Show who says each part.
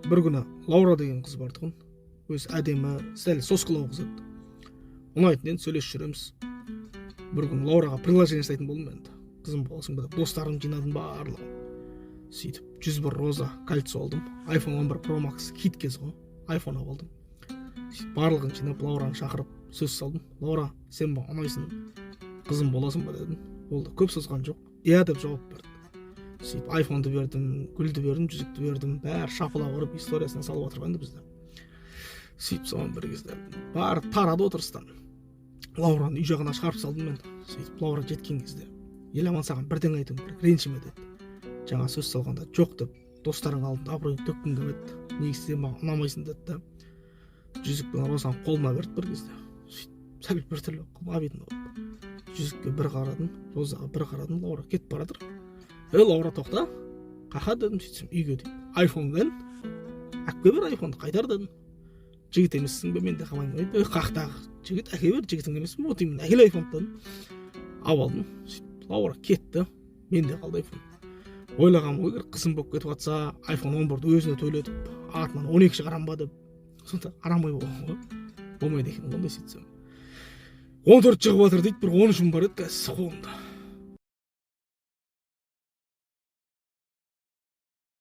Speaker 1: бір күні Лаура деген қыз бар тұғын. Өзі әдемі, сәл сосқылау қыз еді. Ұнайтын енді сөйлесіп жүреміз. Бір күні Лаураға приложение жасайтын болдым енді. Қызым боласың ба деп, достарым жинадым барлығын. Сөйтіп 101 роза кольцо алдым. iPhone 11 Pro Max хит кез ғой. iPhone алдым. Сөйтіп барлығын жинап Лаураны шақырып сөз салдым. Лаура, сен ба ұнайсың, қызым боласың ба дедім. Болды, көп созған жоқ. Иә деп жауап берді. Сөйтіп iPhone-ды бердім, гүлді бердім, жүзікті бердім. Бәрі шапалақ ұрып историясына салып отырған да бізді. Сөйтіп соған бір кезде бар тарады отырыстан. Лаураны үй жағына шығарып салдым мен. Сөйтіп Лаура жеткен кезде, еламан саған бірден айтуым керек, ренжіме деді. Жаңа сөз салғанда жоқ деп, достарың алдында абыройын төккің келмеді. Неге сен маған ұнамайсың деді да. Жүзік пен розаны қолыма берді бір кезде. Сөйтіп сәл біртүрлі обидно болды. Жүзікке бір қарадым, розаға бір қарадым, Лаура кетіп бара жатыр. Лаура тоқта. Қақа дедім, сөйтсем үйге дейді. iPhone бен, әкке бер iPhone-ды қайтар дедім. Жігіт емессің бе, мен де қамаймын дейді. Қақтағы жігіт, әке бер, жігітің емессің бе, отымын, әкел iPhone дедім. Алдым. Сөйтіп Лаура кетті. Мен де қалды iPhone. Ойлағам ой, қызым болып кетіп жатса, iPhone 11-ді өзіне төлетіп, артынан 12 шығарам ба деп. Сонда арамай болған ғой. Болмайды екен, ондай сөйтсем. 14 шығып жатыр дейді, бір 13 бар еді қазір қолымда.